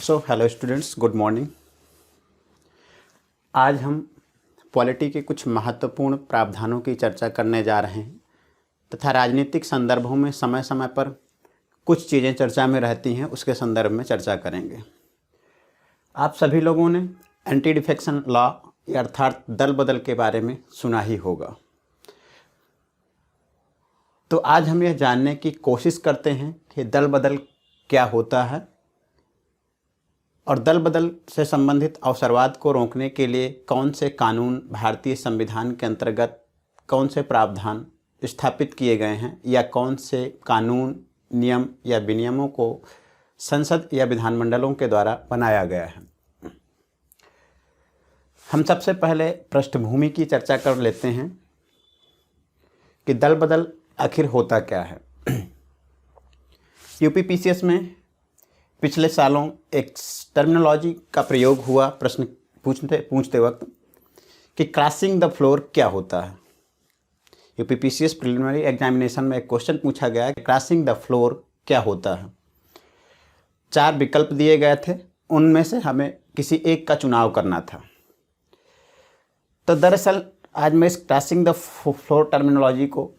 Hello students, good morning. आज हम polity के कुछ महत्वपूर्ण प्रावधानों की चर्चा करने जा रहे हैं तथा राजनीतिक संदर्भों में समय समय पर कुछ चीज़ें चर्चा में रहती हैं, उसके संदर्भ में चर्चा करेंगे। आप सभी लोगों ने एंटी डिफेक्शन लॉ अर्थात दल बदल के बारे में सुना ही होगा। तो आज हम यह जानने की कोशिश करते हैं कि दल बदल क्या होता है और दल बदल से संबंधित अवसरवाद को रोकने के लिए कौन से कानून भारतीय संविधान के अंतर्गत कौन से प्रावधान स्थापित किए गए हैं या कौन से कानून, नियम या विनियमों को संसद या विधानमंडलों के द्वारा बनाया गया है। हम सबसे पहले पृष्ठभूमि की चर्चा कर लेते हैं कि दल बदल आखिर होता क्या है। यूपीपीसीएस में पिछले सालों एक टर्मिनोलॉजी का प्रयोग हुआ प्रश्न पूछते वक्त कि क्रॉसिंग द फ्लोर क्या होता है। यूपीपीसीएस प्रिलिमिनरी एग्जामिनेशन में एक क्वेश्चन पूछा गया कि क्रॉसिंग द फ्लोर क्या होता है। 4 विकल्प दिए गए थे, उनमें से हमें किसी एक का चुनाव करना था। तो दरअसल आज मैं इस क्रॉसिंग द फ्लोर टर्मिनोलॉजी को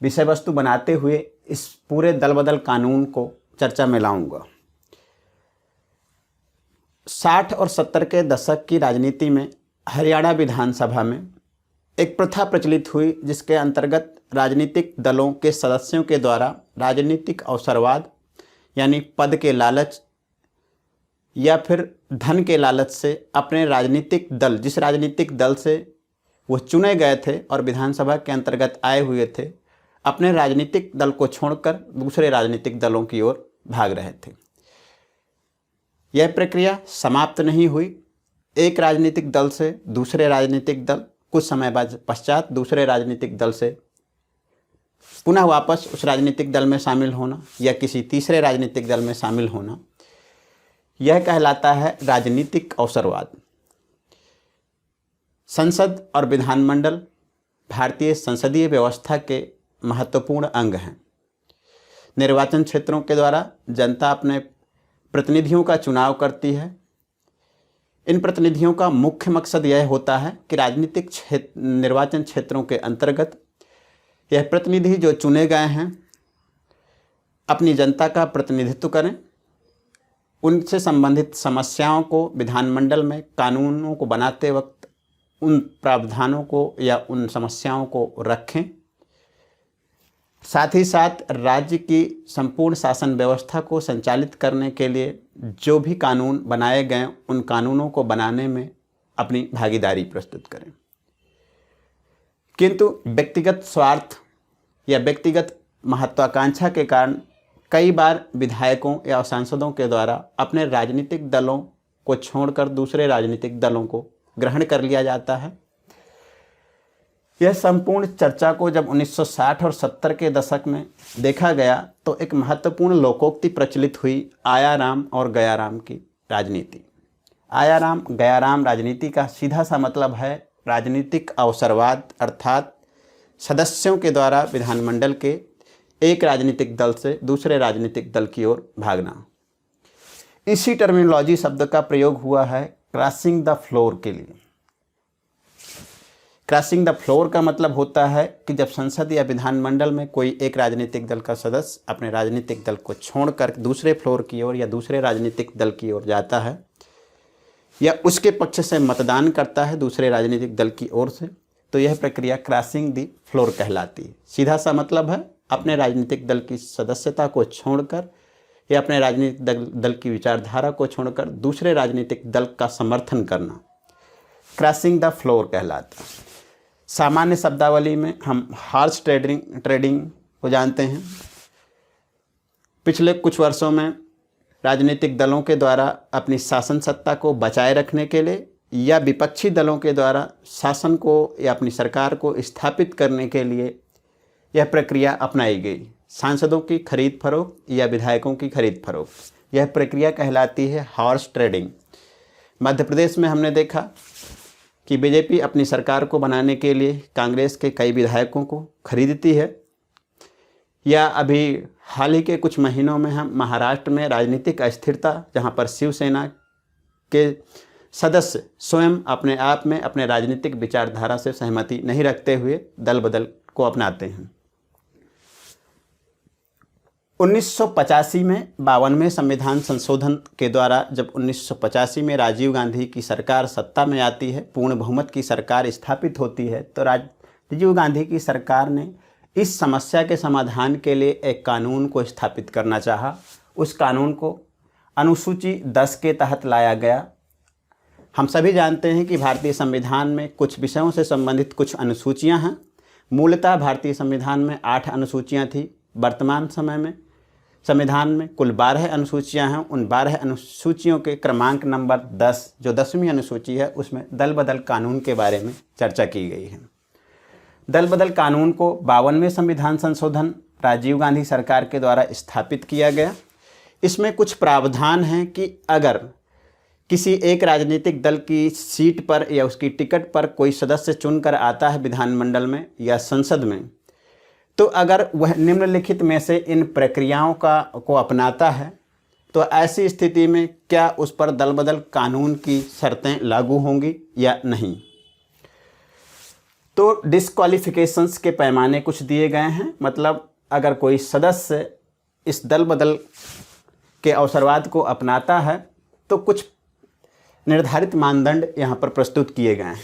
विषय वस्तु बनाते हुए इस पूरे दल बदल कानून को चर्चा में लाऊंगा। 60 और 70 के दशक की राजनीति में हरियाणा विधानसभा में एक प्रथा प्रचलित हुई जिसके अंतर्गत राजनीतिक दलों के सदस्यों के द्वारा राजनीतिक अवसरवाद यानी पद के लालच या फिर धन के लालच से अपने राजनीतिक दल, जिस राजनीतिक दल से वो चुने गए थे और विधानसभा के अंतर्गत आए हुए थे, अपने राजनीतिक दल को छोड़कर दूसरे राजनीतिक दलों की ओर भाग रहे थे। यह प्रक्रिया समाप्त नहीं हुई। एक राजनीतिक दल से दूसरे राजनीतिक दल, कुछ समय बाद पश्चात दूसरे राजनीतिक दल से पुनः वापस उस राजनीतिक दल में शामिल होना या किसी तीसरे राजनीतिक दल में शामिल होना, यह कहलाता है राजनीतिक अवसरवाद। संसद और विधानमंडल भारतीय संसदीय व्यवस्था के महत्वपूर्ण अंग हैं। निर्वाचन क्षेत्रों के द्वारा जनता अपने प्रतिनिधियों का चुनाव करती है। इन प्रतिनिधियों का मुख्य मकसद यह होता है कि राजनीतिक निर्वाचन क्षेत्रों के अंतर्गत यह प्रतिनिधि जो चुने गए हैं अपनी जनता का प्रतिनिधित्व करें, उनसे संबंधित समस्याओं को विधानमंडल में कानूनों को बनाते वक्त उन प्रावधानों को या उन समस्याओं को रखें। साथ ही साथ राज्य की संपूर्ण शासन व्यवस्था को संचालित करने के लिए जो भी कानून बनाए गए उन कानूनों को बनाने में अपनी भागीदारी प्रस्तुत करें। किंतु व्यक्तिगत स्वार्थ या व्यक्तिगत महत्वाकांक्षा के कारण कई बार विधायकों या सांसदों के द्वारा अपने राजनीतिक दलों को छोड़कर दूसरे राजनीतिक दलों को ग्रहण कर लिया जाता है। यह संपूर्ण चर्चा को जब 1960 और 70 के दशक में देखा गया तो एक महत्वपूर्ण लोकोक्ति प्रचलित हुई, आया राम और गया राम की राजनीति। आया राम गया राम राजनीति का सीधा सा मतलब है राजनीतिक अवसरवाद, अर्थात सदस्यों के द्वारा विधानमंडल के एक राजनीतिक दल से दूसरे राजनीतिक दल की ओर भागना। इसी टर्मिनोलॉजी शब्द का प्रयोग हुआ है क्रॉसिंग द फ्लोर के लिए। क्रॉसिंग द फ्लोर का मतलब होता है कि जब संसद या विधानमंडल में कोई एक राजनीतिक दल का सदस्य अपने राजनीतिक दल को छोड़कर दूसरे फ्लोर की ओर या दूसरे राजनीतिक दल की ओर जाता है या उसके पक्ष से मतदान करता है दूसरे राजनीतिक दल की ओर से, तो यह प्रक्रिया क्रॉसिंग द फ्लोर कहलाती है। सीधा सा मतलब है अपने राजनीतिक दल की सदस्यता को छोड़कर या अपने राजनीतिक दल की विचारधारा को छोड़कर दूसरे राजनीतिक दल का समर्थन करना क्रॉसिंग द फ्लोर कहलाता है। सामान्य शब्दावली में हम हॉर्स ट्रेडिंग को जानते हैं। पिछले कुछ वर्षों में राजनीतिक दलों के द्वारा अपनी शासन सत्ता को बचाए रखने के लिए या विपक्षी दलों के द्वारा शासन को या अपनी सरकार को स्थापित करने के लिए यह प्रक्रिया अपनाई गई। सांसदों की खरीद फरोख्त या विधायकों की खरीद फरोख्त, यह प्रक्रिया कहलाती है हॉर्स ट्रेडिंग। मध्य प्रदेश में हमने देखा कि बीजेपी अपनी सरकार को बनाने के लिए कांग्रेस के कई विधायकों को खरीदती है। या अभी हाल ही के कुछ महीनों में हम महाराष्ट्र में राजनीतिक अस्थिरता, जहां पर शिवसेना के सदस्य स्वयं अपने आप में अपने राजनीतिक विचारधारा से सहमति नहीं रखते हुए दल बदल को अपनाते हैं। 1985 में 52वें संविधान संशोधन के द्वारा जब 1985 में राजीव गांधी की सरकार सत्ता में आती है, पूर्ण बहुमत की सरकार स्थापित होती है, तो राजीव गांधी की सरकार ने इस समस्या के समाधान के लिए एक कानून को स्थापित करना चाहा। उस कानून को अनुसूची 10 के तहत लाया गया। हम सभी जानते हैं कि भारतीय संविधान में कुछ विषयों से संबंधित कुछ अनुसूचियां हैं। मूलतः भारतीय संविधान में 8 अनुसूचियां थी। वर्तमान समय में संविधान में कुल 12 अनुसूचियां हैं। उन 12 अनुसूचियों के क्रमांक नंबर 10, जो 10वीं अनुसूची है, उसमें दल बदल कानून के बारे में चर्चा की गई है। दल बदल कानून को 52वें संविधान संशोधन राजीव गांधी सरकार के द्वारा स्थापित किया गया। इसमें कुछ प्रावधान हैं कि अगर किसी एक राजनीतिक दल की सीट पर या उसकी टिकट पर कोई सदस्य चुनकर आता है विधानमंडल में या संसद में, तो अगर वह निम्नलिखित में से इन प्रक्रियाओं को अपनाता है तो ऐसी स्थिति में क्या उस पर दल बदल कानून की शर्तें लागू होंगी या नहीं। तो डिस्क्वालिफिकेशंस के पैमाने कुछ दिए गए हैं। मतलब अगर कोई सदस्य इस दल बदल के अवसरवाद को अपनाता है तो कुछ निर्धारित मानदंड यहाँ पर प्रस्तुत किए गए हैं।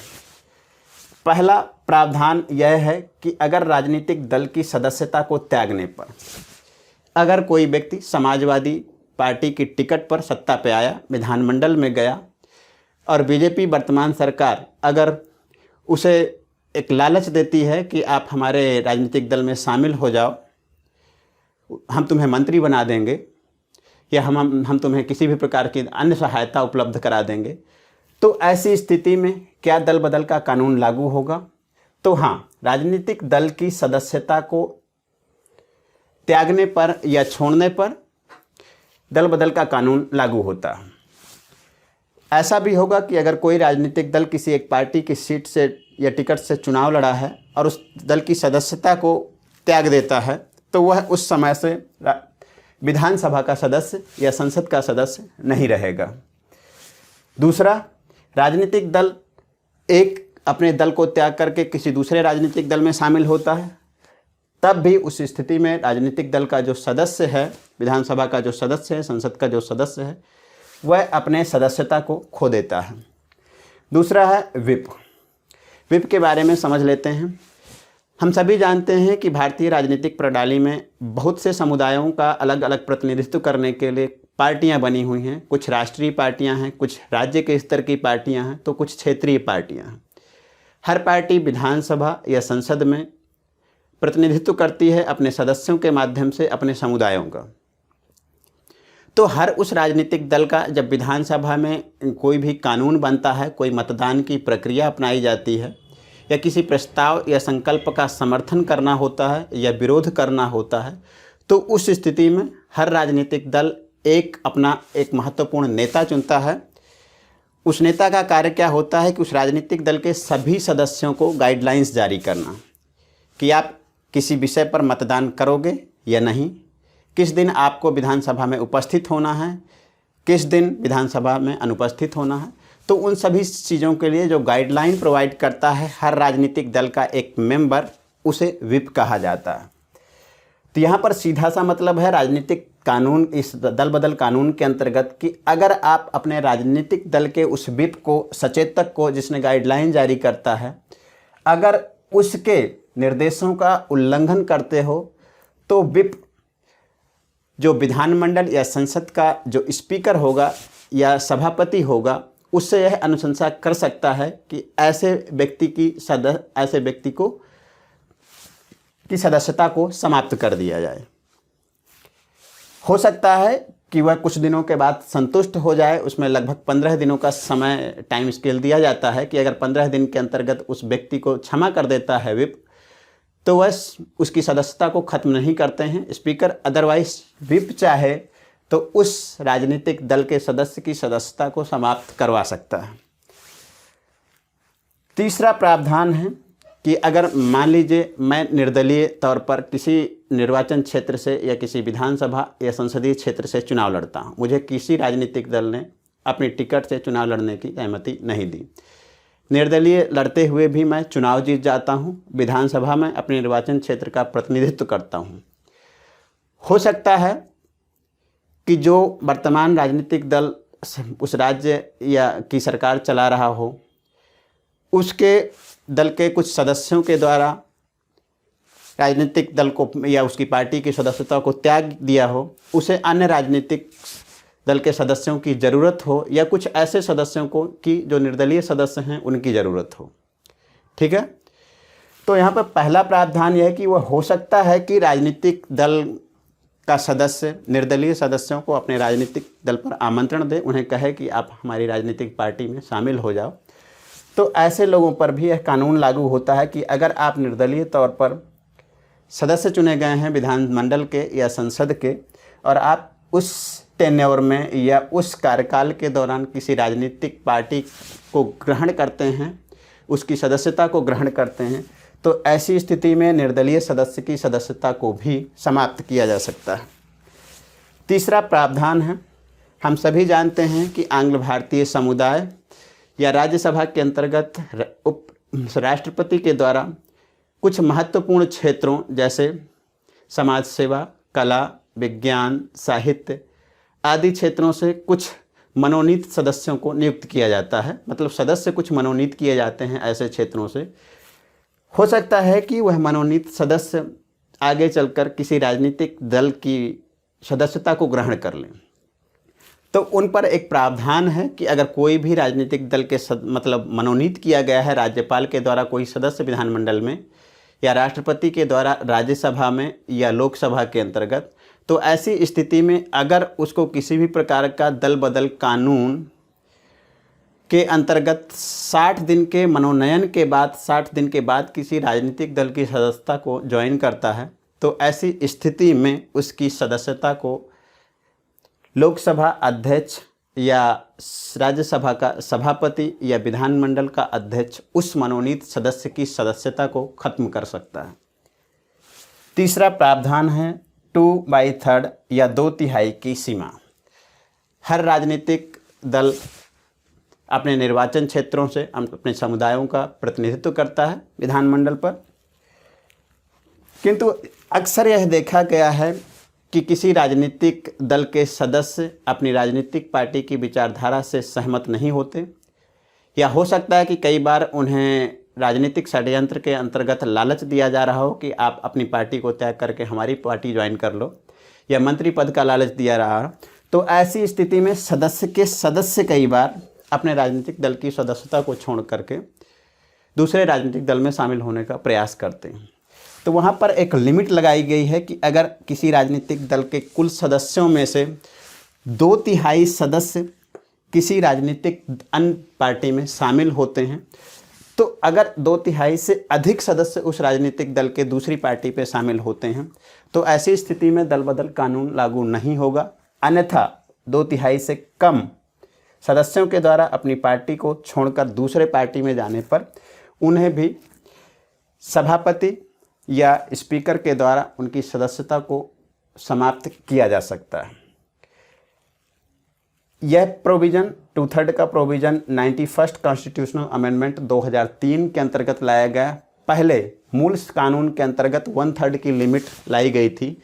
पहला प्रावधान यह है कि अगर राजनीतिक दल की सदस्यता को त्यागने पर अगर कोई व्यक्ति समाजवादी पार्टी की टिकट पर सत्ता पे आया, विधानमंडल में गया, और बीजेपी वर्तमान सरकार अगर उसे एक लालच देती है कि आप हमारे राजनीतिक दल में शामिल हो जाओ, हम तुम्हें मंत्री बना देंगे या हम तुम्हें किसी भी प्रकार की अन्य सहायता उपलब्ध करा देंगे, तो ऐसी स्थिति में क्या दल बदल का कानून लागू होगा। तो हाँ, राजनीतिक दल की सदस्यता को त्यागने पर या छोड़ने पर दल बदल का कानून लागू होता है। ऐसा भी होगा कि अगर कोई राजनीतिक दल किसी एक पार्टी की सीट से या टिकट से चुनाव लड़ा है और उस दल की सदस्यता को त्याग देता है, तो वह उस समय से विधानसभा का सदस्य या संसद का सदस्य नहीं रहेगा। दूसरा, राजनीतिक दल एक अपने दल को त्याग करके किसी दूसरे राजनीतिक दल में शामिल होता है, तब भी उस स्थिति में राजनीतिक दल का जो सदस्य है, विधानसभा का जो सदस्य है, संसद का जो सदस्य है, वह अपने सदस्यता को खो देता है। दूसरा है विप। विप के बारे में समझ लेते हैं। हम सभी जानते हैं कि भारतीय राजनीतिक प्रणाली में बहुत से समुदायों का अलग अलग प्रतिनिधित्व करने के लिए पार्टियां बनी हुई हैं। कुछ राष्ट्रीय पार्टियां हैं, कुछ राज्य के स्तर की पार्टियां हैं, तो कुछ क्षेत्रीय पार्टियां हैं। हर पार्टी विधानसभा या संसद में प्रतिनिधित्व करती है अपने सदस्यों के माध्यम से अपने समुदायों का। तो हर उस राजनीतिक दल का जब विधानसभा में कोई भी कानून बनता है, कोई मतदान की प्रक्रिया अपनाई जाती है, या किसी प्रस्ताव या संकल्प का समर्थन करना होता है या विरोध करना होता है, तो उस स्थिति में हर राजनीतिक दल अपना एक महत्वपूर्ण नेता चुनता है। उस नेता का कार्य क्या होता है कि उस राजनीतिक दल के सभी सदस्यों को गाइडलाइंस जारी करना कि आप किसी विषय पर मतदान करोगे या नहीं, किस दिन आपको विधानसभा में उपस्थित होना है, किस दिन विधानसभा में अनुपस्थित होना है। तो उन सभी चीज़ों के लिए जो गाइडलाइन प्रोवाइड करता है हर राजनीतिक दल का एक मेंबर, उसे विप कहा जाता है। तो यहाँ पर सीधा सा मतलब है राजनीतिक कानून, इस दल बदल कानून के अंतर्गत, कि अगर आप अपने राजनीतिक दल के उस विप को, सचेतक को, जिसने गाइडलाइन जारी करता है, अगर उसके निर्देशों का उल्लंघन करते हो, तो विप जो विधानमंडल या संसद का जो स्पीकर होगा या सभापति होगा, उससे यह अनुशंसा कर सकता है कि ऐसे व्यक्ति की सदस्यता को समाप्त कर दिया जाए। हो सकता है कि वह कुछ दिनों के बाद संतुष्ट हो जाए। उसमें लगभग 15 दिनों का समय टाइम स्केल दिया जाता है कि अगर 15 दिन के अंतर्गत उस व्यक्ति को क्षमा कर देता है विप, तो वह उसकी सदस्यता को खत्म नहीं करते हैं स्पीकर। अदरवाइज विप चाहे तो उस राजनीतिक दल के सदस्य की सदस्यता को समाप्त करवा सकता है। तीसरा प्रावधान है कि अगर मान लीजिए मैं निर्दलीय तौर पर किसी निर्वाचन क्षेत्र से या किसी विधानसभा या संसदीय क्षेत्र से चुनाव लड़ता हूँ, मुझे किसी राजनीतिक दल ने अपनी टिकट से चुनाव लड़ने की सहमति नहीं दी, निर्दलीय लड़ते हुए भी मैं चुनाव जीत जाता हूँ, विधानसभा में अपने निर्वाचन क्षेत्र का प्रतिनिधित्व करता हूँ, हो सकता है कि जो वर्तमान राजनीतिक दल उस राज्य या की सरकार चला रहा हो, उसके दल के कुछ सदस्यों के द्वारा राजनीतिक दल को या उसकी पार्टी की सदस्यता को त्याग दिया हो, उसे अन्य राजनीतिक दल के सदस्यों की ज़रूरत हो, या कुछ ऐसे सदस्यों को कि जो निर्दलीय सदस्य हैं उनकी ज़रूरत हो। ठीक है, तो यहाँ पर पहला प्रावधान यह है कि वह हो सकता है कि राजनीतिक दल का सदस्य निर्दलीय सदस्यों को अपने राजनीतिक दल पर आमंत्रण दे, उन्हें कहे कि आप हमारी राजनीतिक पार्टी में शामिल हो जाओ। तो ऐसे लोगों पर भी यह कानून लागू होता है कि अगर आप निर्दलीय तौर पर सदस्य चुने गए हैं विधानमंडल के या संसद के, और आप उस टेन्योर में या उस कार्यकाल के दौरान किसी राजनीतिक पार्टी को ग्रहण करते हैं, उसकी सदस्यता को ग्रहण करते हैं, तो ऐसी स्थिति में निर्दलीय सदस्य की सदस्यता को भी समाप्त किया जा सकता है। तीसरा प्रावधान है, हम सभी जानते हैं कि आंग्ल भारतीय समुदाय या राज्यसभा के अंतर्गत राष्ट्रपति के द्वारा कुछ महत्वपूर्ण क्षेत्रों जैसे समाज सेवा, कला, विज्ञान, साहित्य आदि क्षेत्रों से कुछ मनोनीत सदस्यों को नियुक्त किया जाता है। मतलब सदस्य कुछ मनोनीत किए जाते हैं ऐसे क्षेत्रों से। हो सकता है कि वह मनोनीत सदस्य आगे चलकर किसी राजनीतिक दल की सदस्यता को ग्रहण कर लें, तो उन पर एक प्रावधान है कि अगर कोई भी राजनीतिक दल के मतलब मनोनीत किया गया है राज्यपाल के द्वारा कोई सदस्य विधानमंडल में या राष्ट्रपति के द्वारा राज्यसभा में या लोकसभा के अंतर्गत, तो ऐसी स्थिति में अगर उसको किसी भी प्रकार का दल बदल कानून के अंतर्गत 60 दिन के मनोनयन के बाद 60 दिन के बाद किसी राजनीतिक दल की सदस्यता को ज्वाइन करता है, तो ऐसी स्थिति में उसकी सदस्यता को लोकसभा अध्यक्ष या राज्यसभा का सभापति या विधानमंडल का अध्यक्ष उस मनोनीत सदस्य की सदस्यता को खत्म कर सकता है। तीसरा प्रावधान है 2/3 या 2/3 की सीमा। हर राजनीतिक दल अपने निर्वाचन क्षेत्रों से अपने समुदायों का प्रतिनिधित्व करता है विधानमंडल पर, किंतु अक्सर यह देखा गया है कि किसी राजनीतिक दल के सदस्य अपनी राजनीतिक पार्टी की विचारधारा से सहमत नहीं होते, या हो सकता है कि कई बार उन्हें राजनीतिक षड्यंत्र के अंतर्गत लालच दिया जा रहा हो कि आप अपनी पार्टी को त्याग करके हमारी पार्टी ज्वाइन कर लो, या मंत्री पद का लालच दिया रहा हो। तो ऐसी स्थिति में सदस्य कई बार अपने राजनीतिक दल की सदस्यता को छोड़ करके दूसरे राजनीतिक दल में शामिल होने का प्रयास करते हैं। तो वहाँ पर एक लिमिट लगाई गई है कि अगर किसी राजनीतिक दल के कुल सदस्यों में से 2/3 सदस्य किसी राजनीतिक अन्य पार्टी में शामिल होते हैं, तो अगर 2/3 से अधिक सदस्य उस राजनीतिक दल के दूसरी पार्टी पे शामिल होते हैं, तो ऐसी स्थिति में दल बदल कानून लागू नहीं होगा। अन्यथा 2/3 से कम सदस्यों के द्वारा अपनी पार्टी को छोड़कर दूसरे पार्टी में जाने पर उन्हें भी सभापति या स्पीकर के द्वारा उनकी सदस्यता को समाप्त किया जा सकता है। यह प्रोविज़न 2/3 का प्रोविज़न 91st कॉन्स्टिट्यूशनल अमेंडमेंट 2003 के अंतर्गत लाया गया। पहले मूल कानून के अंतर्गत 1/3 की लिमिट लाई गई थी,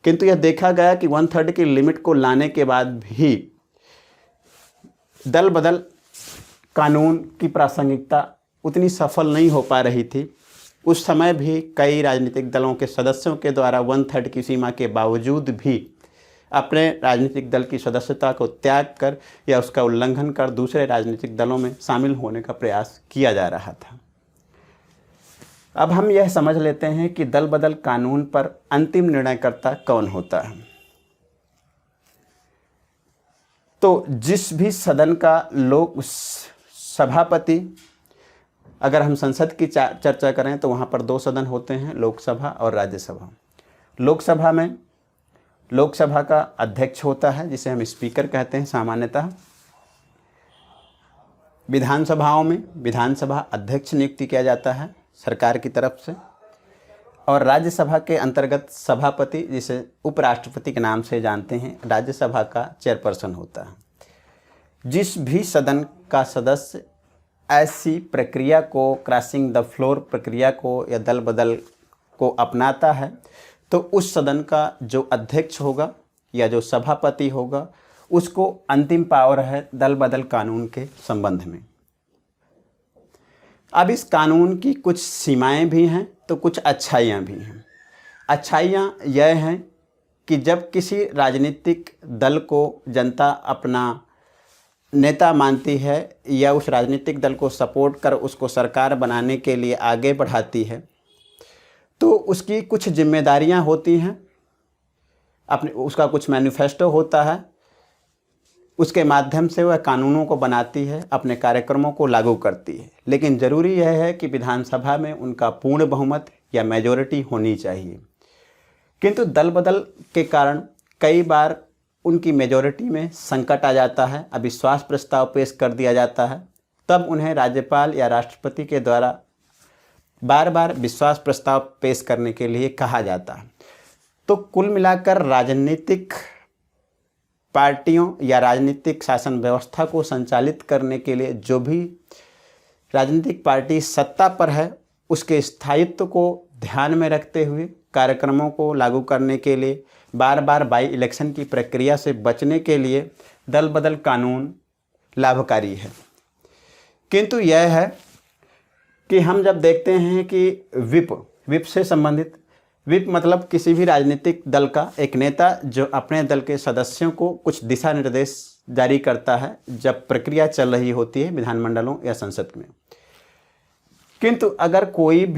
किंतु यह देखा गया कि 1/3 की लिमिट को लाने के बाद भी दल बदल कानून की प्रासंगिकता उतनी सफल नहीं हो पा रही थी। उस समय भी कई राजनीतिक दलों के सदस्यों के द्वारा 1/3 की सीमा के बावजूद भी अपने राजनीतिक दल की सदस्यता को त्याग कर या उसका उल्लंघन कर दूसरे राजनीतिक दलों में शामिल होने का प्रयास किया जा रहा था। अब हम यह समझ लेते हैं कि दल बदल कानून पर अंतिम निर्णयकर्ता कौन होता है। तो जिस भी सदन का लोक सभापति, अगर हम संसद की चर्चा करें तो वहाँ पर 2 सदन होते हैं, लोकसभा और राज्यसभा। लोकसभा में लोकसभा का अध्यक्ष होता है जिसे हम स्पीकर कहते हैं सामान्यतः। विधानसभाओं में विधानसभा अध्यक्ष नियुक्त किया जाता है सरकार की तरफ से, और राज्यसभा के अंतर्गत सभापति, जिसे उपराष्ट्रपति के नाम से जानते हैं, राज्यसभा का चेयरपर्सन होता है। जिस भी सदन का सदस्य ऐसी प्रक्रिया को, क्रॉसिंग द फ्लोर प्रक्रिया को या दल बदल को अपनाता है, तो उस सदन का जो अध्यक्ष होगा या जो सभापति होगा, उसको अंतिम पावर है दल बदल कानून के संबंध में। अब इस कानून की कुछ सीमाएं भी हैं तो कुछ अच्छाइयाँ भी हैं। अच्छाइयाँ यह हैं कि जब किसी राजनीतिक दल को जनता अपना नेता मानती है या उस राजनीतिक दल को सपोर्ट कर उसको सरकार बनाने के लिए आगे बढ़ाती है, तो उसकी कुछ जिम्मेदारियां होती हैं, उसका कुछ मैनिफेस्टो होता है, उसके माध्यम से वह कानूनों को बनाती है, अपने कार्यक्रमों को लागू करती है। लेकिन ज़रूरी यह है कि विधानसभा में उनका पूर्ण बहुमत या मेजॉरिटी होनी चाहिए। किंतु दल बदल के कारण कई बार उनकी मेजॉरिटी में संकट आ जाता है, अविश्वास प्रस्ताव पेश कर दिया जाता है, तब उन्हें राज्यपाल या राष्ट्रपति के द्वारा बार बार विश्वास प्रस्ताव पेश करने के लिए कहा जाता है। तो कुल मिलाकर राजनीतिक पार्टियों या राजनीतिक शासन व्यवस्था को संचालित करने के लिए जो भी राजनीतिक पार्टी सत्ता पर है, उसके स्थायित्व को ध्यान में रखते हुए कार्यक्रमों को लागू करने के लिए, बार बार बाई इलेक्शन की प्रक्रिया से बचने के लिए दल बदल कानून लाभकारी है। किंतु यह है कि हम जब देखते हैं कि विप से संबंधित, विप मतलब किसी भी राजनीतिक दल का एक नेता जो अपने दल के सदस्यों को कुछ दिशा निर्देश जारी करता है जब प्रक्रिया चल रही होती है विधानमंडलों या संसद में। किंतु अगर कोई भी